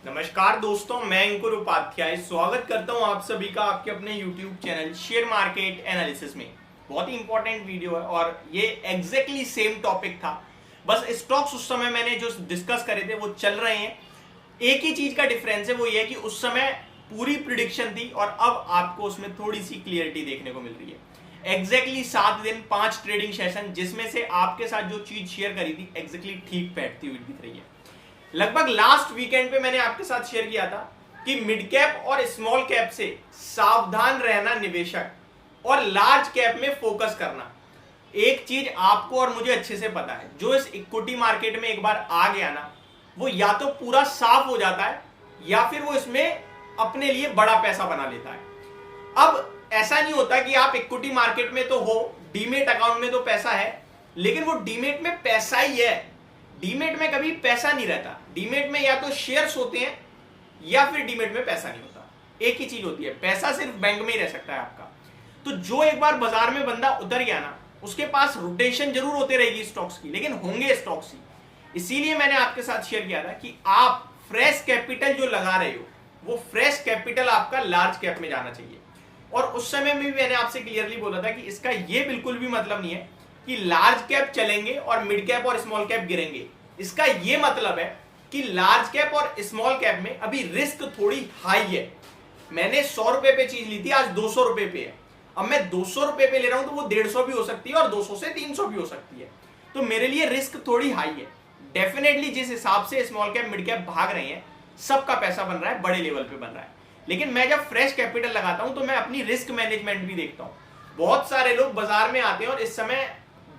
नमस्कार दोस्तों, मैं अंकुर उपाध्याय स्वागत करता हूं आप सभी का आपके अपने YouTube channel share market analysis में। बहुत ही इंपॉर्टेंट वीडियो है और ये एग्जैक्टली सेम टॉपिक था। बस स्टॉक्स उस समय मैंने जो डिस्कस करे थे वो चल रहे हैं। एक ही चीज का डिफरेंस है, वो ये है कि उस समय पूरी प्रिडिक्शन थी और अब आपको उसमें थोड़ी सी क्लियरिटी देखने को मिल रही है। एग्जैक्टली 7 दिन 5 ट्रेडिंग सेशन, जिसमें से आपके साथ जो चीज शेयर करी थी एग्जैक्टली ठीक बैठती हुई दिख रही है। लगभग लास्ट वीकेंड पे मैंने आपके साथ शेयर किया था कि मिड कैप और स्मॉल कैप से सावधान रहना निवेशक और लार्ज कैप में फोकस करना। एक चीज आपको और मुझे अच्छे से पता है, जो इस इक्विटी मार्केट में एक बार आ गया ना, वो या तो पूरा साफ हो जाता है या फिर वो इसमें अपने लिए बड़ा पैसा बना लेता है। अब ऐसा नहीं होता कि आप इक्विटी मार्केट में तो हो, डीमेट अकाउंट में तो पैसा है, लेकिन वो डीमेट में पैसा ही है। डीमेट में कभी पैसा नहीं रहता। डीमेट में या तो शेयर्स होते हैं या फिर डीमेट में पैसा नहीं होता। एक ही चीज होती है, पैसा सिर्फ बैंक में ही रह सकता है आपका। तो जो एक बार बाजार में बंदा उतर गया ना, उसके पास रोटेशन जरूर होते रहेगी स्टॉक्स की, लेकिन होंगे स्टॉक्स ही। इसीलिए मैंने आपके साथ शेयर किया था कि आप फ्रेश कैपिटल जो लगा रहे हो, वो फ्रेश कैपिटल आपका लार्ज कैप में जाना चाहिए। और उस समय में भी मैंने आपसे क्लियरली बोला था कि इसका ये बिल्कुल भी मतलब नहीं है कि लार्ज कैप चलेंगे और मिड कैप और स्मॉल कैप गिरेंगे। इसका ये मतलब है कि लार्ज कैप और स्मॉल कैप में अभी रिस्क थोड़ी हाई है। मैंने 100 रुपए पे चीज ली थी, आज 200 रुपए पे है। अब मैं 200 रुपए पे ले रहा हूं तो वो 150 भी हो सकती है और 200 से 300 भी हो सकती है। तो मेरे लिए रिस्क थोड़ी हाई है। डेफिनेटली जिस हिसाब से स्मॉल कैप मिड कैप भाग रहे हैं, सबका पैसा बन रहा है, बड़े लेवल पे बन रहा है। लेकिन मैं जब फ्रेश कैपिटल लगाता हूं तो मैं अपनी रिस्क मैनेजमेंट भी देखता हूं। बहुत सारे लोग बाजार में आते हैं और इस समय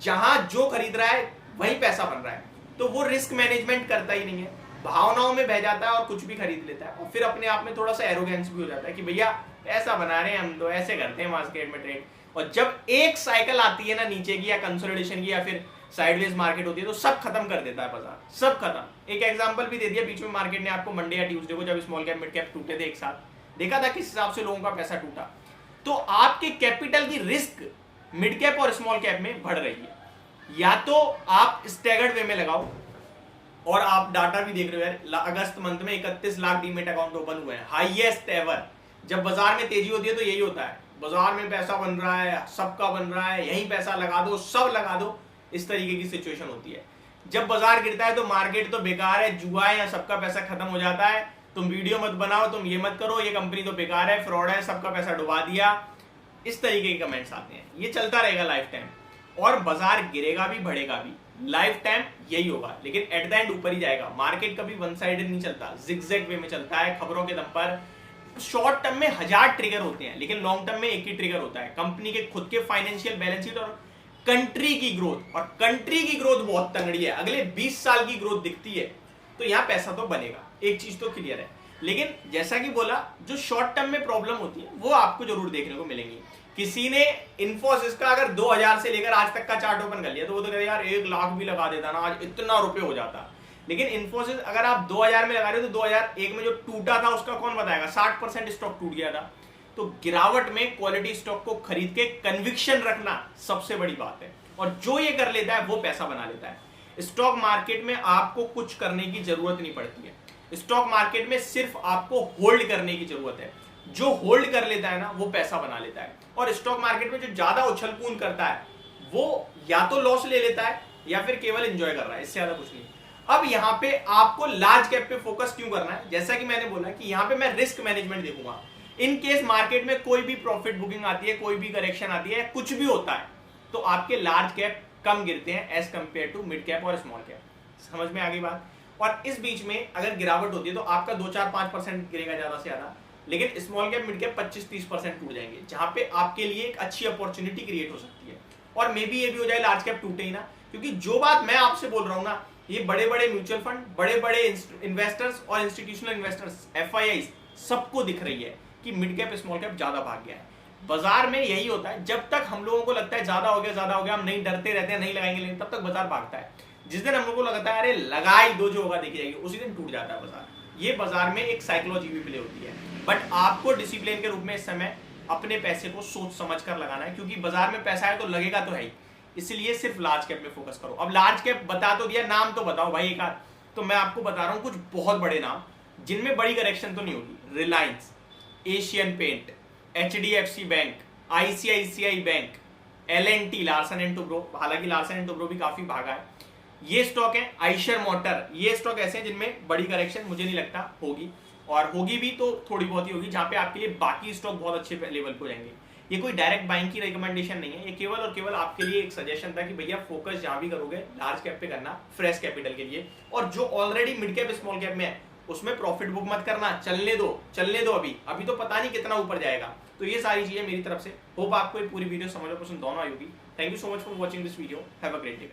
जहां जो खरीद रहा है वही पैसा बन रहा है, तो वो रिस्क मैनेजमेंट करता ही नहीं है, भावनाओं में बह जाता है और कुछ भी खरीद लेता है। और फिर अपने आप में थोड़ा सा एरोगेंस भी हो जाता है कि भैया पैसा बना रहे हैं हम, तो ऐसे करते हैं मार्केट में ट्रेड। और जब एक साइकिल आती है ना नीचे की या कंसोलिडेशन की या फिर साइडवेज मार्केट होती है, तो सब खत्म कर देता है बाजार, सब खत्म। एक एग्जांपल भी दे दिया बीच में मार्केट ने आपको, मंडे या ट्यूसडे को, जब स्मॉल कैप मिड कैप टूटे थे एक साथ, देखा था किस हिसाब से लोगों का पैसा टूटा। तो आपके कैपिटल की रिस्क मिड कैप और स्मॉल कैप में बढ़ रही है। या तो आप स्टैगर्ड वे में लगाओ, और आप डाटा भी देख रहे हो यार, अगस्त मंथ में 31 लाख डीमेट अकाउंट ओपन हुए हैं, हाईएस्ट एवर। जब बाजार में तेजी होती है तो यही होता है, बाजार में पैसा बन रहा है, सबका बन रहा है, यही पैसा लगा दो, सब लगा दो, इस तरीके की सिचुएशन होती है। जब बाजार गिरता है तो मार्केट तो बेकार है, जुआ है, या सबका पैसा खत्म हो जाता है, तुम वीडियो मत बनाओ, तुम ये मत करो, ये कंपनी तो बेकार है, फ्रॉड है, सबका पैसा डुबा दिया, इस तरीके के कमेंट्स आते हैं। ये चलता रहेगा लाइफ टाइम, और बाजार गिरेगा भी बढ़ेगा भी, लाइफ टाइम यही होगा। लेकिन एट द एंड ऊपर ही जाएगा। मार्केट कभी वन साइडेड नहीं चलता, जिगजैग वे में चलता है, खबरों के दम पर। शॉर्ट टर्म में 1000 ट्रिगर होते हैं, लेकिन लॉन्ग टर्म में एक ही ट्रिगर होता है, कंपनी के खुद के फाइनेंशियल बैलेंस शीट और कंट्री की ग्रोथ। और कंट्री की ग्रोथ बहुत तगड़ी है, अगले 20 साल की ग्रोथ दिखती है, तो यहां पैसा तो बनेगा, एक चीज तो क्लियर है। लेकिन जैसा कि बोला, जो शॉर्ट टर्म में प्रॉब्लम होती है वो आपको जरूर देखने को मिलेंगी। किसी ने इन्फोसिस का अगर 2000 से लेकर आज तक का चार्ट ओपन कर लिया, तो वो तो कहते यार 1 लाख भी लगा देता ना, आज इतना रुपए हो जाता। लेकिन इन्फोसिस अगर आप 2000 में लगा रहे हो, तो 2001 में जो टूटा था उसका कौन बताएगा, 60% स्टॉक टूट गया था। तो गिरावट में क्वालिटी स्टॉक को खरीद के कन्विक्शन रखना सबसे बड़ी बात है, और जो ये कर लेता है वो पैसा बना लेता है। स्टॉक मार्केट में आपको कुछ करने की जरूरत नहीं पड़ती है, स्टॉक मार्केट में सिर्फ आपको होल्ड करने की जरूरत है। जो होल्ड कर लेता है ना, वो पैसा बना लेता है। और स्टॉक मार्केट में जो ज्यादा उछल कूद करता है, वो या तो लॉस ले लेता है या फिर केवल एंजॉय कर रहा है, इससे ज्यादा कुछ नहीं। अब यहाँ पे आपको लार्ज कैप पे फोकस क्यों करना है, जैसा कि मैंने बोला कि यहाँ पे मैं रिस्क मैनेजमेंट देखूंगा। इन केस मार्केट में कोई भी प्रॉफिट बुकिंग आती है, कोई भी करेक्शन आती है, कुछ भी होता है, तो आपके लार्ज कैप कम गिरते हैं as compare to mid cap और स्मॉल कैप। समझ में आ गई बात। और इस बीच में अगर गिरावट होती है तो आपका 2-4-5% गिरेगा ज्यादा से ज्यादा, लेकिन स्मॉल कैप मिड कैप 25-30% टूट जाएंगे, जहां पे आपके लिए एक अच्छी अपॉर्चुनिटी क्रिएट हो सकती है। और मे बी ये भी हो जाए लार्ज कैप टूटे ही ना, क्योंकि जो बात मैं आपसे बोल रहा हूं ना, ये बड़े बड़े म्यूचुअल फंड, बड़े बड़े इन्वेस्टर्स और इंस्टीट्यूशनल इन्वेस्टर्स, FIIs, सबको दिख रही है कि मिड कैप स्मॉल कैप ज्यादा भाग गया है। बाजार में यही होता है, जब तक हम लोगों को लगता है ज्यादा हो गया, हम नहीं डरते रहते हैं, नहीं लगाएंगे, तब तक बाजार भागता है। जिस दिन हम लोगों को लगता है अरे लगा ही दो, जो होगा देखी जाएगी, उसी दिन टूट जाता है बाजार। ये बाजार में एक साइकोलॉजी भी प्ले होती है। बट आपको डिसिप्लिन के रूप में इस समय अपने पैसे को सोच समझ कर लगाना है, क्योंकि बाजार में पैसा है तो लगेगा तो है ही। इसलिए सिर्फ लार्ज कैप में फोकस करो। अब लार्ज कैप बता तो दिया, नाम तो बताओ भाई एक आध। तो मैं आपको बता रहा हूं कुछ बहुत बड़े नाम जिनमें बड़ी करेक्शन तो नहीं होगी, Reliance, Asian Paint, HDFC bank, ICICI bank, L&T, Larsen and Toubro, हालांकि लार्सन एंड टुब्रो भी काफी भागा है, ये स्टॉक है। आइशर मोटर, ये स्टॉक ऐसे हैं जिनमें बड़ी करेक्शन मुझे नहीं लगता होगी, और होगी भी तो थोड़ी बहुत ही होगी, जहां पे आपके लिए बाकी स्टॉक बहुत अच्छे लेवल पे जाएंगे। ये कोई डायरेक्ट बाइंग की रिकमेंडेशन नहीं है, ये केवल और केवल आपके लिए एक सजेशन था कि भैया फोकस जहां भी करोगे लार्ज कैप पे करना, फ्रेश कैपिटल के लिए, और जो already mid cap small cap में है उसमें प्रॉफिट बुक मत करना, चलने दो अभी तो पता नहीं कितना ऊपर जाएगा। तो ये सारी चीजें मेरी तरफ से। होप आपको ये पूरी वीडियो समझ और पसंद दोनों आई होगी। Thank you so much for watching this video. Have a great day.